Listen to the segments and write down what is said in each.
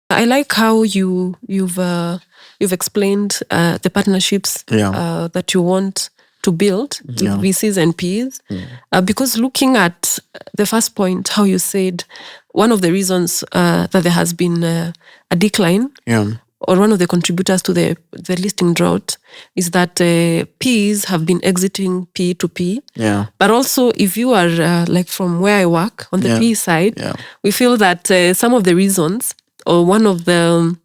I like how you've explained the partnerships that you want to build with VCs and Ps, because looking at the first point, how you said one of the reasons that there has been a decline, or one of the contributors to the listing drought, is that Ps have been exiting P to P. But also, if you are like from where I work on the P side, we feel that some of the reasons, or one of the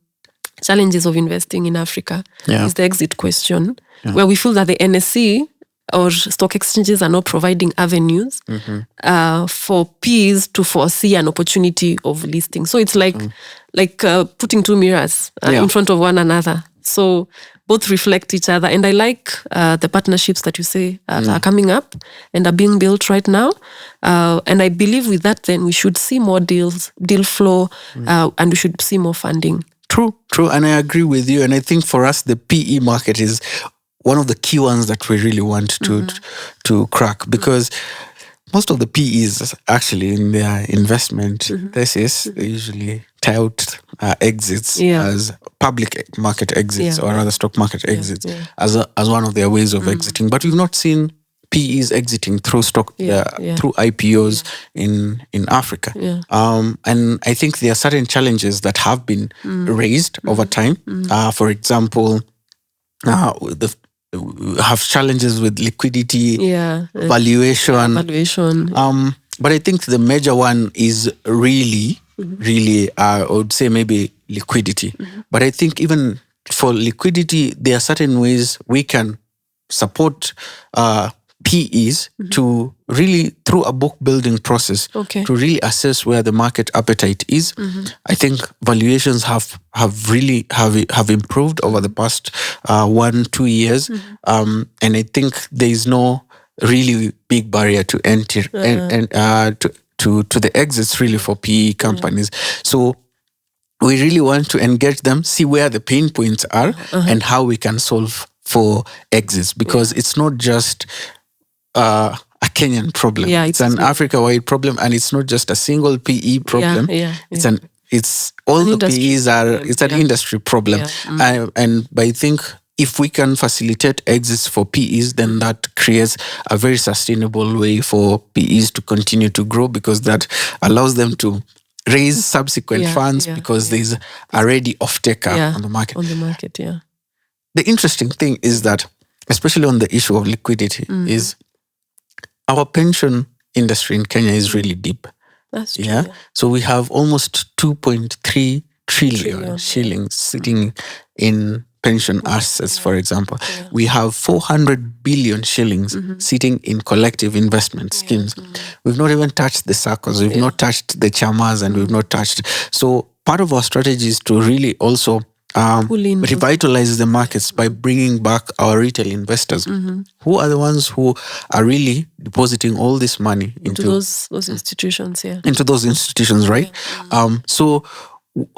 challenges of investing in Africa is the exit question, where we feel that the NSE or stock exchanges are not providing avenues for Ps to foresee an opportunity of listing. So it's like putting two mirrors in front of one another. So both reflect each other. And I like the partnerships that you say are coming up and are being built right now. And I believe with that, then we should see more deal flow, and we should see more funding. True. And I agree with you. And I think for us, the PE market is one of the key ones that we really want to crack, because most of the PEs actually in their investment thesis, they usually tout exits as public market exits or other stock market exits as one of their ways of exiting. But we've not seen PEs exiting through stock through IPOs in Africa. And I think there are certain challenges that have been raised over time. For example, we have challenges with liquidity, valuation. But I think the major one is really, I would say maybe liquidity. But I think even for liquidity, there are certain ways we can support PEs to really, through a book building process, to really assess where the market appetite is. I think valuations have really improved over the past 1-2 years, and I think there is no really big barrier to enter and to the exits really for PE companies. So we really want to engage them, see where the pain points are, and how we can solve for exits, because it's not just a Kenyan problem. It's an Africa-wide problem, and it's not just a single PE problem. It's all the PEs it's an industry problem. And I think if we can facilitate exits for PEs, then that creates a very sustainable way for PEs to continue to grow, because that allows them to raise subsequent funds, because there's already off-taker on the market. The interesting thing is that, especially on the issue of liquidity, is our pension industry in Kenya is really deep. That's true. So we have almost 2.3 trillion shillings sitting in pension assets, for example. We have 400 billion shillings sitting in collective investment schemes. We've not even touched the SACCOs, we've not touched the chamas, and we've not touched. So part of our strategy is to really also revitalize the markets by bringing back our retail investors, who are the ones who are really depositing all this money into those institutions, into those institutions, right? So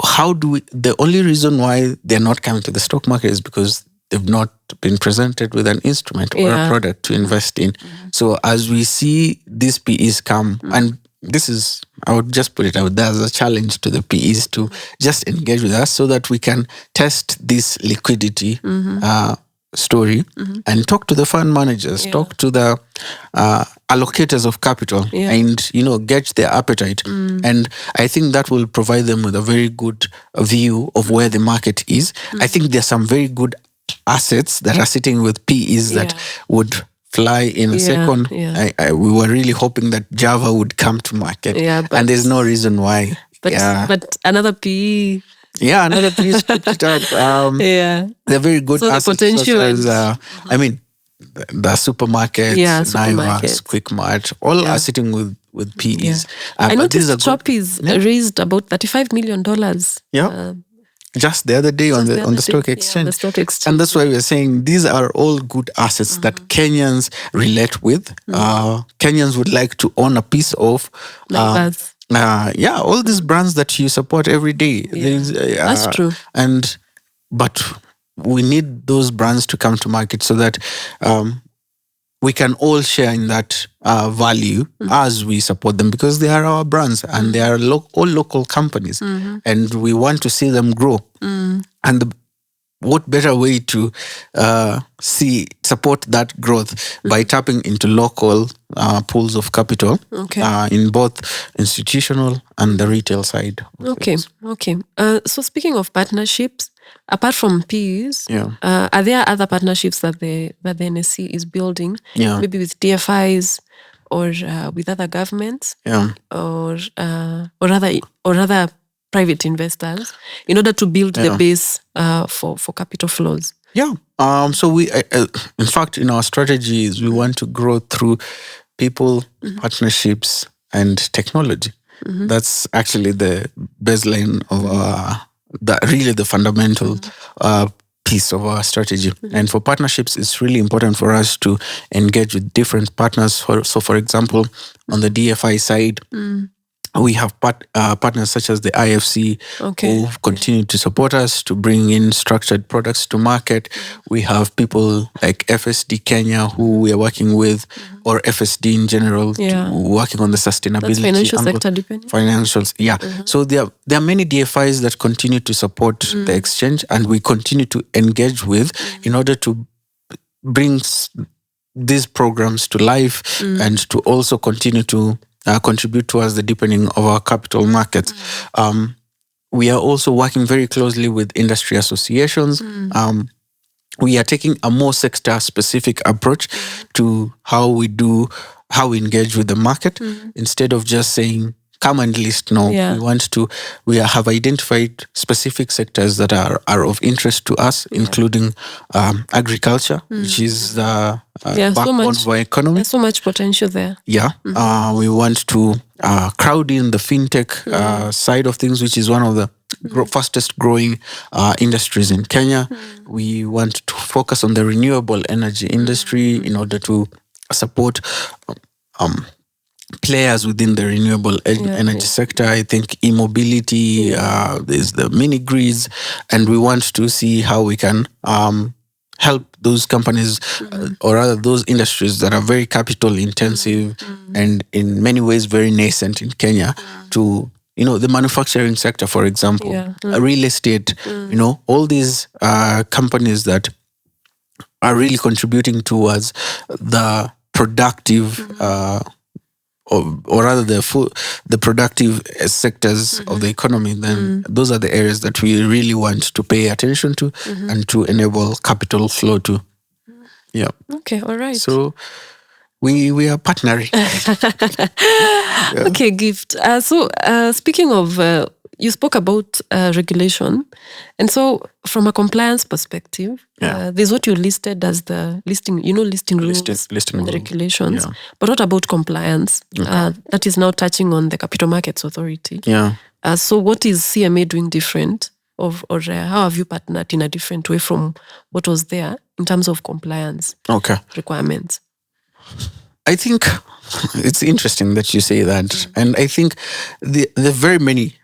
how do we? The only reason why they're not coming to the stock market is because they've not been presented with an instrument or a product to invest in. So as we see these PEs come, and this is, I would just put it out there as a challenge to the PEs to just engage with us so that we can test this liquidity story and talk to the fund managers, talk to the allocators of capital, and gauge their appetite. And I think that will provide them with a very good view of where the market is. I think there's some very good assets that are sitting with PEs that would fly in a second. We were really hoping that Java would come to market, and there's no reason why. But another PE. Another PE put it out. They're very good assets. The potential as, the supermarkets, Naivas, Quick Mart, all are sitting with PEs. I noticed Choppy's raised about $35 million. Just the other day on the stock exchange. The stock exchange. And that's why we're saying these are all good assets that Kenyans relate with. Kenyans would like to own a piece of. All these brands that you support every day. That's true. But we need those brands to come to market so that we can all share in that value as we support them, because they are our brands and they are all local companies, and we want to see them grow. And what better way to support that growth by tapping into local pools of capital in both institutional and the retail side. Okay. So speaking of partnerships, apart from PEs, are there other partnerships that the NSE is building? Maybe with DFIs or with other governments, or other private investors, in order to build the base for capital flows? So we, in fact, in our strategies, we want to grow through people, partnerships, and technology. That's actually the baseline of really the fundamental piece of our strategy. And for partnerships, it's really important for us to engage with different partners. So, for example, on the DFI side, we have partners such as the IFC who continue to support us to bring in structured products to market. We have people like FSD Kenya who we are working with, or FSD in general, working on the sustainability. That's financial sector depending. Financials, So there are many DFIs that continue to support the exchange, and we continue to engage with in order to bring these programs to life and to also continue to contribute towards the deepening of our capital markets. We are also working very closely with industry associations. We are taking a more sector-specific approach to how we engage with the market, instead of just saying, come and list. No, we have identified specific sectors that are of interest to us, including agriculture, which is the backbone of our economy. There's so much potential there. We want to crowd in the fintech side of things, which is one of the fastest growing industries in Kenya. We want to focus on the renewable energy industry in order to support players within the renewable energy sector. I think e-mobility, there's the mini grids, and we want to see how we can help those companies, or rather those industries that are very capital intensive and in many ways very nascent in Kenya, to the manufacturing sector, for example, real estate, all these companies that are really contributing towards the productive or rather the productive sectors of the economy, then those are the areas that we really want to pay attention to and to enable capital flow to. Okay, all right. So we are partnering. Okay, Gift. So speaking of, you spoke about regulation, and so from a compliance perspective, there's what you listed as the listing rules, and the regulations. But what about compliance? That is now touching on the Capital Markets Authority. So what is CMA doing different, or how have you partnered in a different way from what was there in terms of compliance requirements? I think it's interesting that you say that, and I think the very many,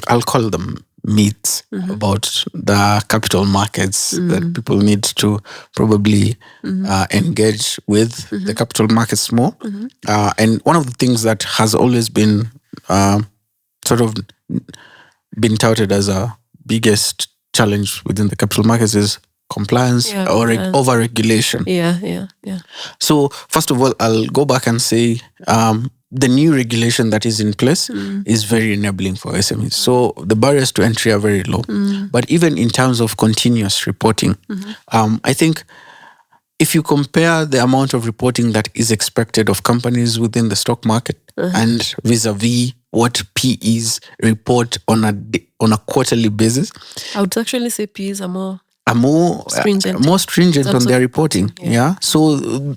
I'll call them myths about the capital markets that people need to probably engage with the capital markets more. And one of the things that has always been sort of been touted as a biggest challenge within the capital markets is compliance or over-regulation. So first of all, I'll go back and say the new regulation that is in place is very enabling for SMEs. So the barriers to entry are very low. But even in terms of continuous reporting, I think if you compare the amount of reporting that is expected of companies within the stock market and vis-a-vis what PEs report on a quarterly basis, I would actually say PEs are more stringent on their reporting. So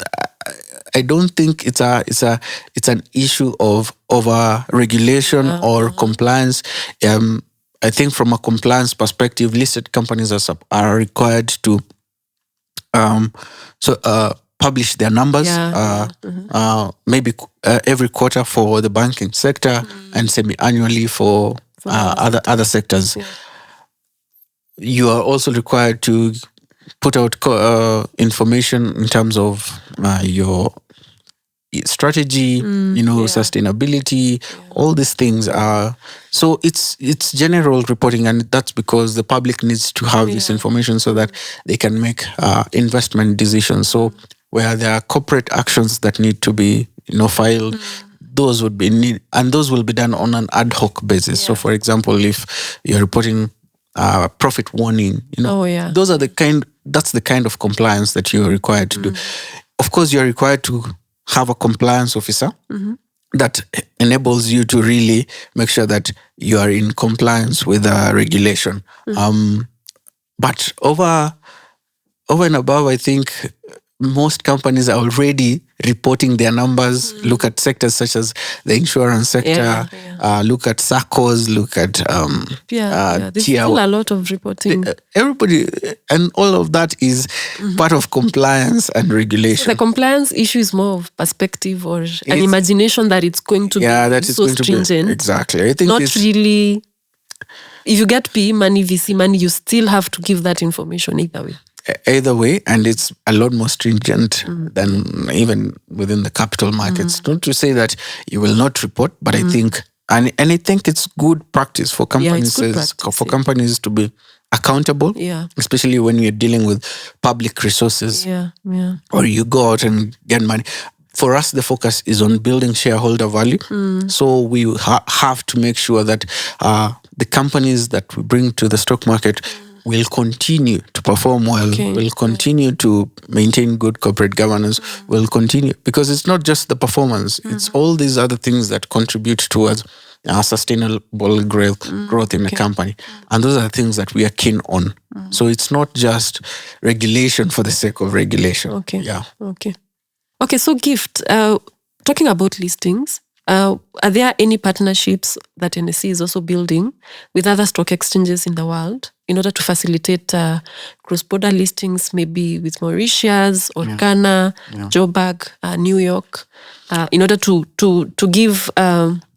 I don't think it's an issue of over regulation or compliance. I think from a compliance perspective, listed companies are required to publish their numbers maybe every quarter for the banking sector and semi-annually for other sectors. You are also required to put out information in terms of your strategy, sustainability, all these things are. So it's general reporting, and that's because the public needs to have this information so that they can make investment decisions. So where there are corporate actions that need to be filed, those would be need, and those will be done on an ad hoc basis. So for example, if you're reporting profit warning, those are that's the kind of compliance that you're required to do. Of course, you're required to have a compliance officer that enables you to really make sure that you are in compliance with the regulation. But over and above, I think most companies are already reporting their numbers. Look at sectors such as the insurance sector, look at SACCOs, look at there's still a lot of reporting. Everybody, and all of that is part of compliance and regulation. So the compliance issue is more of perspective or an imagination that it's going to be so stringent. Exactly. I think not really. If you get PE money, VC money, you still have to give that information either way, and it's a lot more stringent than even within the capital markets. Not to say that you will not report, but I think, and I think it's good practice for companies companies to be accountable, especially when you're dealing with public resources, or you go out and get money. For us, the focus is on building shareholder value. So we have to make sure that the companies that we bring to the stock market will continue to perform well, will continue to maintain good corporate governance, will continue. Because it's not just the performance, it's all these other things that contribute towards sustainable growth in a company. And those are the things that we are keen on. So it's not just regulation for the sake of regulation. Okay, so Gift, talking about listings, are there any partnerships that NSE is also building with other stock exchanges in the world in order to facilitate cross-border listings, maybe with Mauritius or Ghana, Joburg, New York, in order to give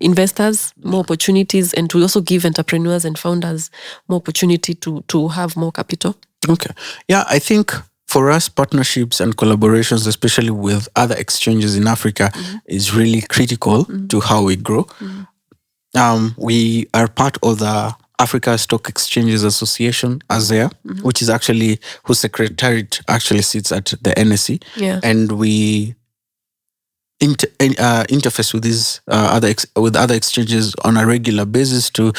investors more opportunities and to also give entrepreneurs and founders more opportunity to have more capital? Okay. Yeah, I think for us, partnerships and collaborations, especially with other exchanges in Africa, is really critical to how we grow. We are part of the Africa Stock Exchanges Association, ASEA, which is actually, whose secretariat actually sits at the NSE. And we interface with these other exchanges on a regular basis to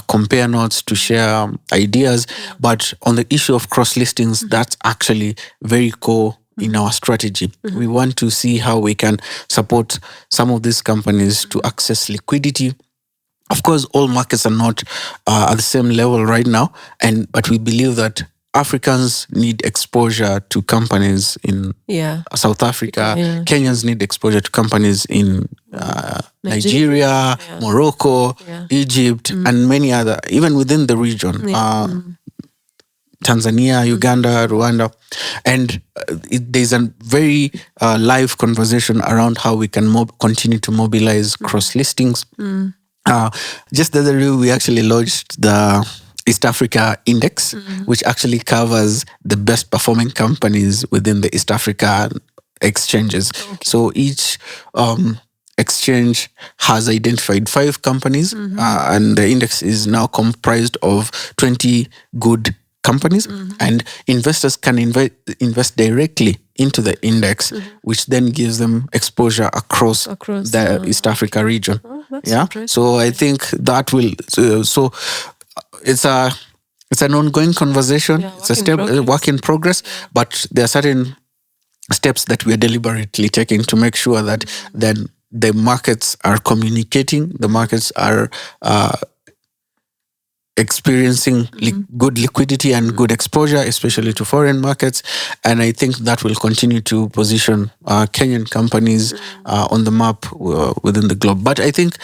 compare notes, to share ideas. But on the issue of cross listings, that's actually very core in our strategy. We want to see how we can support some of these companies to access liquidity. Of course, all markets are not at the same level right now, but we believe that Africans need exposure to companies in South Africa. Kenyans need exposure to companies in Nigeria, Morocco, Egypt, and many other, even within the region. Tanzania, Uganda, Rwanda. And there's a very live conversation around how we can continue to mobilize cross-listings. Just the other day, we actually launched the East Africa Index, which actually covers the best performing companies within the East Africa exchanges. So each exchange has identified 5 companies, and the index is now comprised of 20 good companies, and investors can invest directly into the index, which then gives them exposure across the East Africa region. So I think that will it's an ongoing conversation. It's a work in progress, but there are certain steps that we are deliberately taking to make sure that then the markets are communicating, the markets are experiencing good liquidity and good exposure, especially to foreign markets. And I think that will continue to position Kenyan companies on the map within the globe. But I think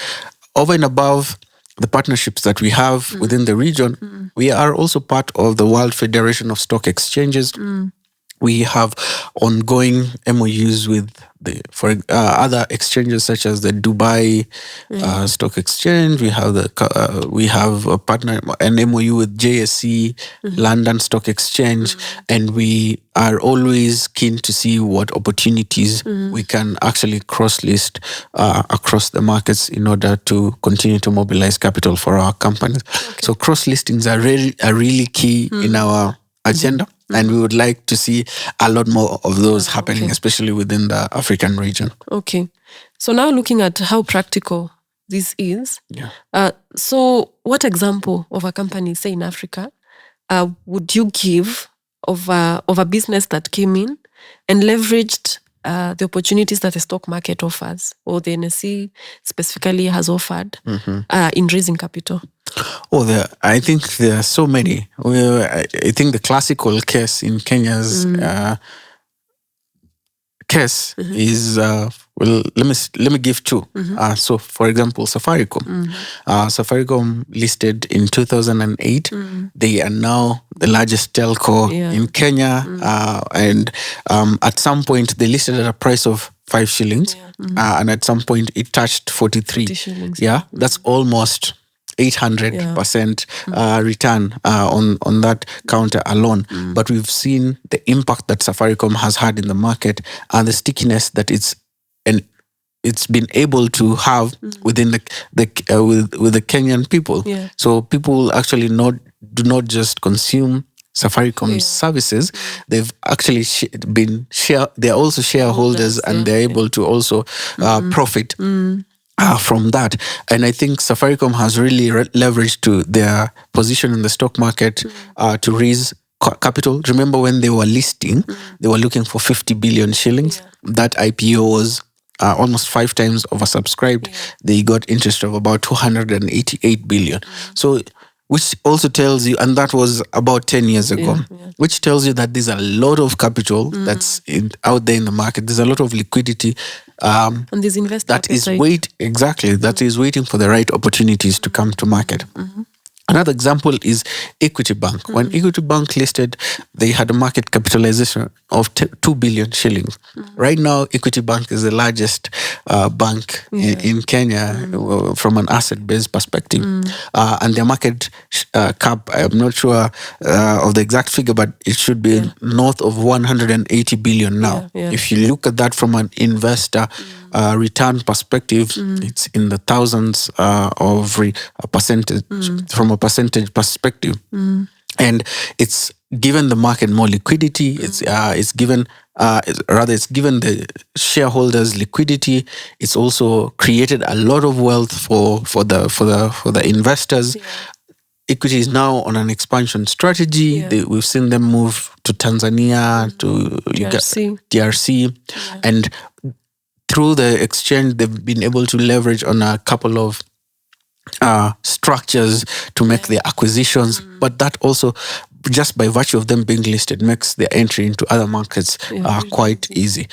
over and above the partnerships that we have within the region, we are also part of the World Federation of Stock Exchanges. We have ongoing MOUs with other exchanges such as the Dubai Stock Exchange. We have we have a partner, an MOU with JSE, London Stock Exchange, and we are always keen to see what opportunities we can actually cross-list across the markets in order to continue to mobilize capital for our companies. Okay. So cross-listings are really key in our agenda. And we would like to see a lot more of those happening, especially within the African region. Okay. So now looking at how practical this is. Yeah. So what example of a company, say in Africa, would you give of a business that came in and leveraged the opportunities that the stock market offers, or the NSE specifically has offered in raising capital? Oh, I think there are so many. I think the classical case in Kenya's case is let me give two. So, for example, Safaricom. Safaricom listed in 2008. They are now the largest telco in Kenya, and at some point they listed at a price of 5 shillings, and at some point it touched 43 shillings. That's almost 800% return on that counter alone. But we've seen the impact that Safaricom has had in the market and the stickiness that it's been able to have within with the Kenyan people. So people actually do not just consume Safaricom's services. They've actually they're also shareholders, and they're able to also profit from that. And I think Safaricom has really leveraged to their position in the stock market to raise capital. Remember when they were listing, they were looking for 50 billion shillings. That IPO was almost 5 times oversubscribed. They got interest of about 288 billion. So, which also tells you, and that was about 10 years ago, which tells you that there's a lot of capital that's out there in the market. There's a lot of liquidity. And there's investor that is waiting for the right opportunities to come to market. Another example is Equity Bank. When Equity Bank listed, they had a market capitalization of 2 billion shillings. Right now, Equity Bank is the largest bank in Kenya from an asset-based perspective. And their market cap, I'm not sure of the exact figure, but it should be north of 180 billion now. If you look at that from an investor return perspective, it's in the thousands of a percentage from a percentage perspective, and it's given the market more liquidity. It's given the shareholders liquidity. It's also created a lot of wealth for the investors. Equity is now on an expansion strategy. We've seen them move to Tanzania, to DRC, and through the exchange, they've been able to leverage on a couple of structures to make their acquisitions. But that also, just by virtue of them being listed, makes their entry into other markets quite easy.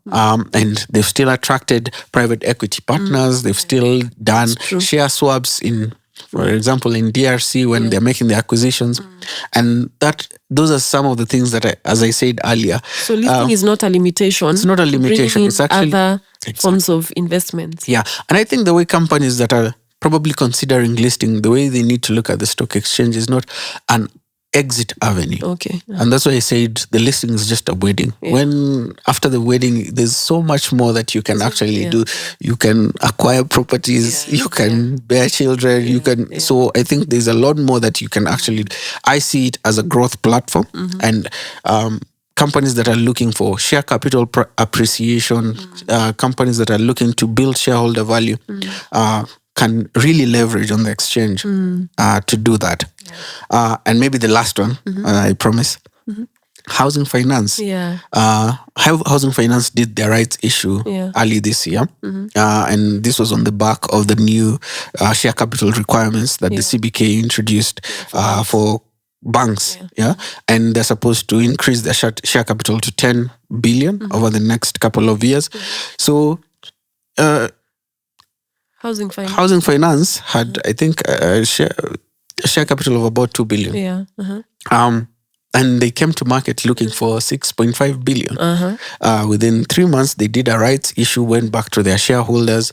And they've still attracted private equity partners. They've still done share swaps for example, in DRC when they're making the acquisitions. And those are some of the things that, as I said earlier. So listing is not a limitation. It's not a limitation. It's actually other forms of investments. Yeah. And I think the way companies that are probably considering listing, the way they need to look at the stock exchange is not an exit avenue. Okay. And that's why I said the listing is just a wedding. When after the wedding, there's so much more that you can actually do. You can acquire properties, you can bear children, you can. So I think there's a lot more that you can actually. I see it as a growth platform, and companies that are looking for share capital appreciation, companies that are looking to build shareholder value, can really leverage on the exchange to do that. And maybe the last one, I promise, housing finance. Housing finance did their rights issue early this year. And this was on the back of the new share capital requirements that the CBK introduced for banks. And they're supposed to increase their share capital to 10 billion over the next couple of years. So Housing finance had, I think, a share capital of about 2 billion. and they came to market looking for 6.5 billion. Within 3 months, they did a rights issue, went back to their shareholders,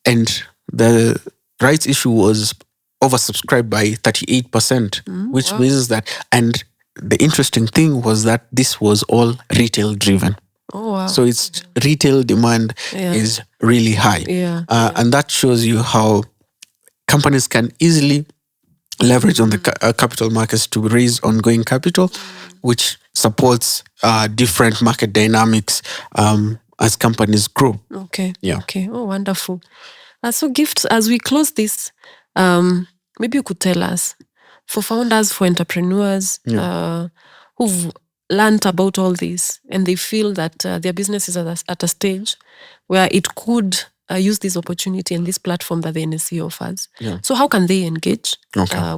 and the rights issue was oversubscribed by 38%, which means that, and the interesting thing was that this was all retail driven. Oh, wow. So it's retail demand is really high. And that shows you how companies can easily leverage on the capital markets to raise ongoing capital, which supports different market dynamics as companies grow. Okay. Oh, wonderful. So Gift, as we close this, maybe you could tell us, for founders, for entrepreneurs who've learned about all this and they feel that their business is at a stage where it could use this opportunity and this platform that the NSE offers. So how can they engage?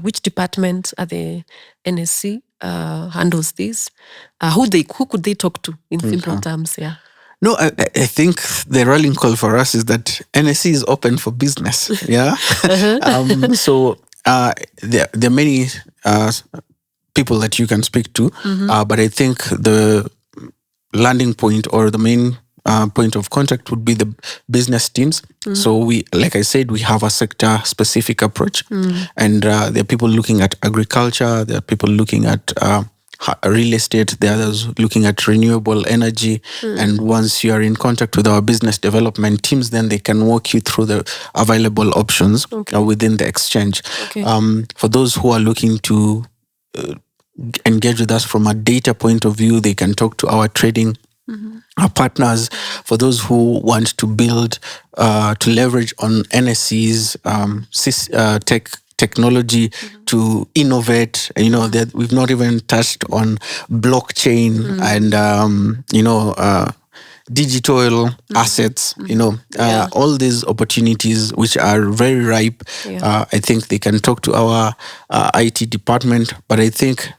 Which department at the NSE handles this? Who could they talk to in simple terms? No, I think the rallying call for us is that NSE is open for business. So there are many people that you can speak to, but I think the landing point or the main point of contact would be the business teams. So we, like I said, we have a sector specific approach, and there are people looking at agriculture, there are people looking at real estate, there are others looking at renewable energy. And once you are in contact with our business development teams, then they can walk you through the available options within the exchange. For those who are looking to engage with us from a data point of view, they can talk to our trading our partners. For those who want to build, to leverage on NSE's technology to innovate, that we've not even touched on blockchain and digital assets, all these opportunities which are very ripe. I think they can talk to our IT department, but I think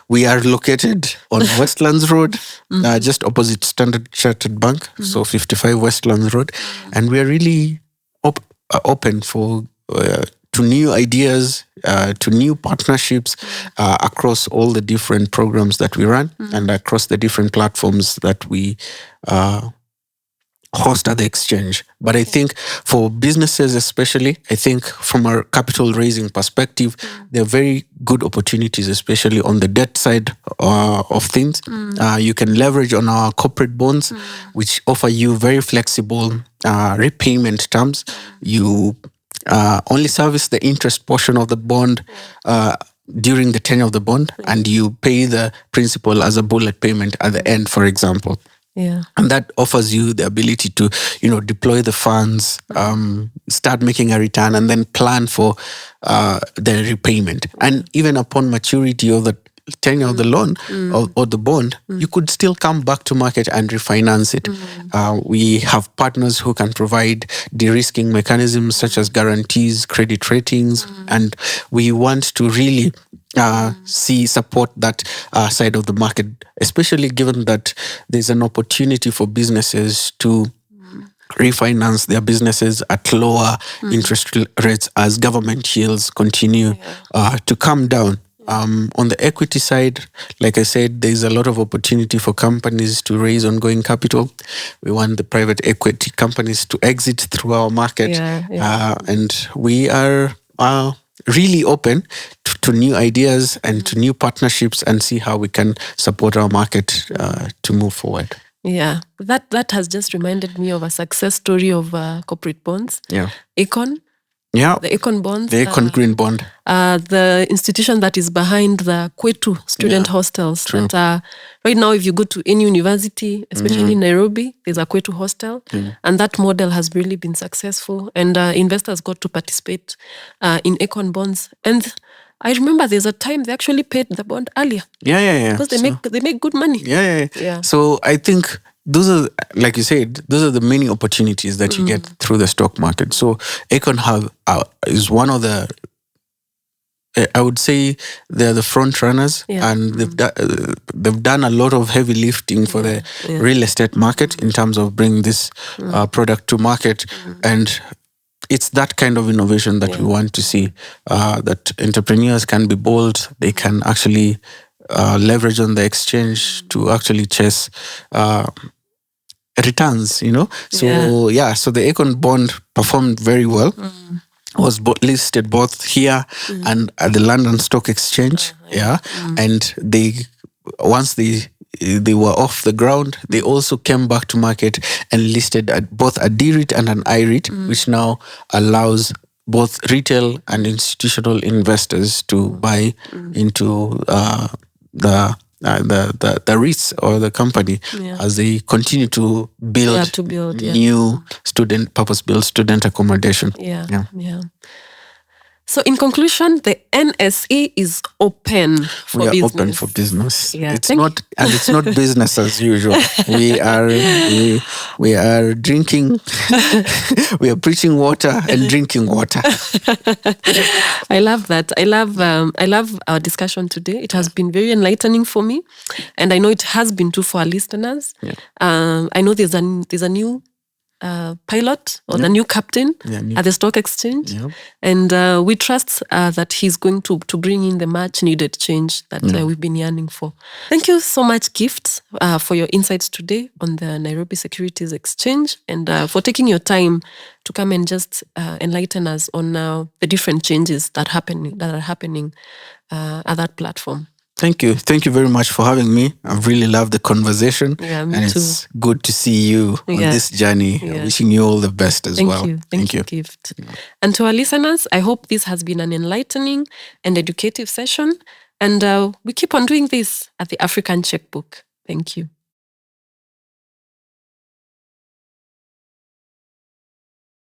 we are located on Westlands Road, just opposite Standard Chartered Bank, so 55 Westlands Road, and we are really open for to new ideas, to new partnerships across all the different programs that we run and across the different platforms that we host at the exchange. But I think for businesses especially, I think from a capital raising perspective, there are very good opportunities, especially on the debt side of things. You can leverage on our corporate bonds, which offer you very flexible repayment terms. You only service the interest portion of the bond during the tenure of the bond, and you pay the principal as a bullet payment at the end, for example. And that offers you the ability to, deploy the funds, start making a return, and then plan for the repayment. And even upon maturity of the tenure of the loan or the bond, you could still come back to market and refinance it. We have partners who can provide de-risking mechanisms such as guarantees, credit ratings, and we want to really support that side of the market, especially given that there's an opportunity for businesses to refinance their businesses at lower interest rates as government yields continue to come down. On the equity side, like I said, there's a lot of opportunity for companies to raise ongoing capital. We want the private equity companies to exit through our market. And we are really open to new ideas and to new partnerships and see how we can support our market to move forward. That has just reminded me of a success story of corporate bonds. Econ. The Econ bonds. The Econ Green Bond. The institution that is behind the Kwetu student hostels. That, right now, if you go to any university, especially in Nairobi, there's a Kwetu hostel. And that model has really been successful. And investors got to participate in Econ bonds. And I remember there's a time they actually paid the bond earlier. Because they make good money. So I think those are, like you said, those are the many opportunities that you get through the stock market. So Econ is one of the, I would say they're the front runners, and they've done a lot of heavy lifting for the real estate market in terms of bringing this product to market. And it's that kind of innovation that we want to see, that entrepreneurs can be bold, they can actually leverage on the exchange to actually chase returns, So so the Econ bond performed very well. Was listed both here and at the London Stock Exchange. And once they were off the ground, they also came back to market and listed at both a D-REIT and an I-REIT, which now allows both retail and institutional investors to buy into the REITs or the company as they continue to build, new purpose-built student accommodation. So in conclusion, the NSE is open for business. We are open for business. It's not business as usual. We are drinking, we are preaching water and drinking water. I love that. I love our discussion today. It has been very enlightening for me, and I know it has been too for our listeners. I know there's a new pilot or the new captain at the stock exchange, and we trust that he's going to bring in the much needed change that we've been yearning for. Thank you so much, Gift, for your insights today on the Nairobi Securities Exchange, and for taking your time to come and just enlighten us on the different changes that are happening at that platform. Thank you. Thank you very much for having me. I've really loved the conversation. Me and too. It's good to see you on this journey. Wishing you all the best as well. Thank you, Gift. And to our listeners, I hope this has been an enlightening and educative session. And we keep on doing this at the African Checkbook. Thank you.